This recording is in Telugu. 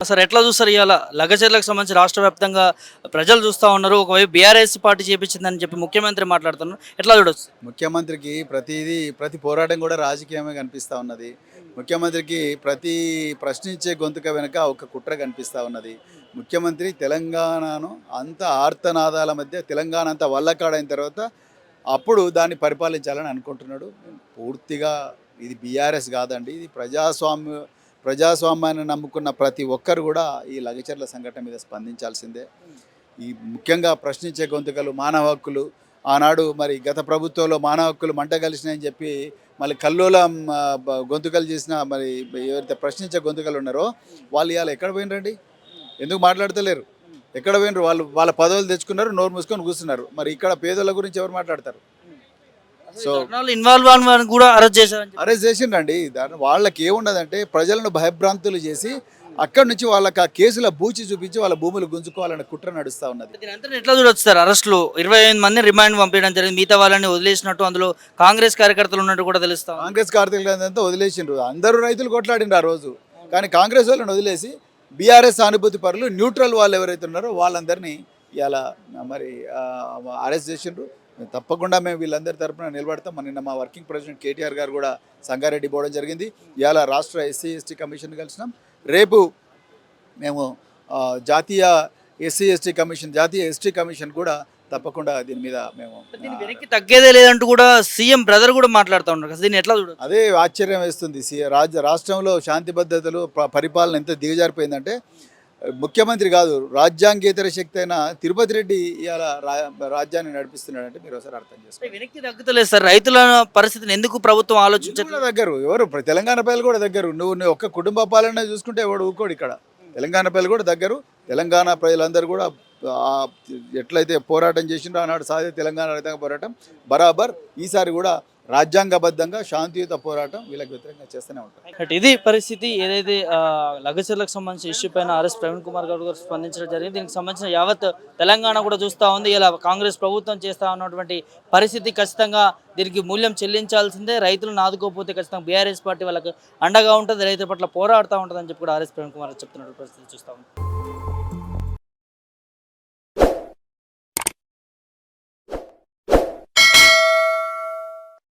సార్ ఎట్లా చూస్తారు ఇవాళ లగచర్లకు సంబంధించి రాష్ట్ర వ్యాప్తంగా ప్రజలు చూస్తూ ఉన్నారు. ఒకవైపు బీఆర్ఎస్ పార్టీ చేపించిందని చెప్పి ముఖ్యమంత్రి మాట్లాడుతున్నారు. ఎట్లా చూడొచ్చు? ముఖ్యమంత్రికి ప్రతి పోరాటం కూడా రాజకీయమే కనిపిస్తూ ఉన్నది. ముఖ్యమంత్రికి ప్రతి ప్రశ్నించే గొంతుక వెనుక ఒక కుట్ర కనిపిస్తూ ఉన్నది. ముఖ్యమంత్రి తెలంగాణను అంత ఆర్తనాదాల మధ్య తెలంగాణ అంతా వల్లకాడైన తర్వాత అప్పుడు దాన్ని పరిపాలించాలని అనుకుంటున్నాడు. పూర్తిగా ఇది బీఆర్ఎస్ కాదండి, ఇది ప్రజాస్వామ్యాన్ని నమ్ముకున్న ప్రతి ఒక్కరు కూడా ఈ లగచర్ల సంఘటన మీద స్పందించాల్సిందే. ఈ ముఖ్యంగా ప్రశ్నించే గొంతుకలు, మానవ హక్కులు, ఆనాడు మరి గత ప్రభుత్వంలో మానవ హక్కులు మంట కలిసినాయని చెప్పి మళ్ళీ కల్లోలం గొంతుకలు చేసిన మరి ఎవరైతే ప్రశ్నించే గొంతుకలు ఉన్నారో వాళ్ళు ఇవాళ ఎక్కడ పోయినరండి? ఎందుకు మాట్లాడతలేరు? ఎక్కడ పోయినరు? వాళ్ళ పదవులు తెచ్చుకున్నారు, నోరు మూసుకొని కూర్చున్నారు. మరి ఇక్కడ పేదల గురించి ఎవరు మాట్లాడతారు? సో ఇన్వాల్వ్ అని కూడా అరెస్ట్ చేశారు. అరెస్ట్ చేసిండ్రండి. దాని వాళ్ళకి ఏమున్నదంటే ప్రజలను భయభ్రాంతులు చేసి అక్కడి నుంచి వాళ్ళకి ఆ కేసుల బూచి చూపించి వాళ్ళ భూములు గుంజుకోవాలనే కుట్ర నడుస్తూ ఉన్నది. దీని ఎట్లా చూడొచ్చు సార్? అరెస్టులు 25 మంది రిమాండ్ పంపించడం జరిగింది. మిగతా వాళ్ళని వదిలేసినట్టు అందులో కాంగ్రెస్ కార్యకర్తలు ఉన్నట్టు కూడా తెలుస్తాం. కాంగ్రెస్ కార్యకర్తలంతా వదిలేసిండ్రు. అందరూ రైతులు కొట్లాడిండ్రు ఆ రోజు. కానీ కాంగ్రెస్ వాళ్ళని వదిలేసి బీఆర్ఎస్ సానుభూతి పరులు, న్యూట్రల్ వాళ్ళు ఎవరైతే ఉన్నారో వాళ్ళందరినీ ఇలా మరి అరెస్ట్ చేసిండ్రు. తప్పకుండా మేము వీళ్ళందరి తరపున నిలబడతాం. నిన్న మా వర్కింగ్ ప్రెసిడెంట్ కేటీఆర్ గారు కూడా సంగారెడ్డి పోవడం జరిగింది. ఇవాళ రాష్ట్ర ఎస్సీ ఎస్టీ కమిషన్ కలిసినాం. రేపు మేము జాతీయ జాతీయ ఎస్టీ కమిషన్ కూడా తప్పకుండా దీని మీద మేము వెనక్కి తగ్గేదే లేదంటూ కూడా సీఎం బ్రదర్ కూడా మాట్లాడుతూ ఉన్నారు కదా, దీన్ని ఎట్లా చూడదు? అదే ఆశ్చర్యం వేస్తుంది. రాష్ట్రంలో శాంతి భద్రతలు పరిపాలన ఎంత దిగజారిపోయిందంటే ముఖ్యమంత్రి కాదు, రాజ్యాంగేతర శక్తి అయిన తిరుపతి రెడ్డి ఇవాళ రాజ్యాన్ని నడిపిస్తున్నాడంటే మీరు ఒకసారి అర్థం చేసుకోండి. వెనక్కి తగ్గుతలేదు సార్. రైతుల పరిస్థితిని ఎందుకు ప్రభుత్వం ఆలోచించట్లేదు? దగ్గర ఎవరు తెలంగాణ ప్రజలు కూడా దగ్గర. నువ్వు ఒక్క కుటుంబ పాలన చూసుకుంటే ఎవడు ఊకోడు ఇక్కడ. తెలంగాణ ప్రజలు కూడా దగ్గర. తెలంగాణ ప్రజలందరూ కూడా ఎట్లయితే పోరాటం చేసిండ్రో ఆనాడు సాధ్య తెలంగాణ రైతాంగ పోరాటం బరాబర్ ఈసారి కూడా రాజ్యాంగబద్ధంగా శాంతియుత పోరాటం వీళ్ళకి వ్యతిరేకంగా చేస్తూనే ఉంటారు. ఇది పరిస్థితి. ఏదైతే లగచర్లకు సంబంధించిన ఇష్యూ పైన ప్రవీణ్ కుమార్ గౌడ్ గారు స్పందించడం జరిగింది. దీనికి సంబంధించిన యావత్ తెలంగాణ కూడా చూస్తూ ఉంది. ఇలా కాంగ్రెస్ ప్రభుత్వం చేస్తూ ఉన్నటువంటి పరిస్థితి ఖచ్చితంగా దీనికి మూల్యం చెల్లించాల్సిందే. రైతులను ఆదుకోకపోతే ఖచ్చితంగా బీఆర్ఎస్ పార్టీ వాళ్ళకి అండగా ఉంటుంది, రైతుల పట్ల పోరాడుతూ ఉంటుందని చెప్పి కూడా ప్రవీణ్ కుమార్ చెప్తున్న పరిస్థితి చూస్తూ ఉంది.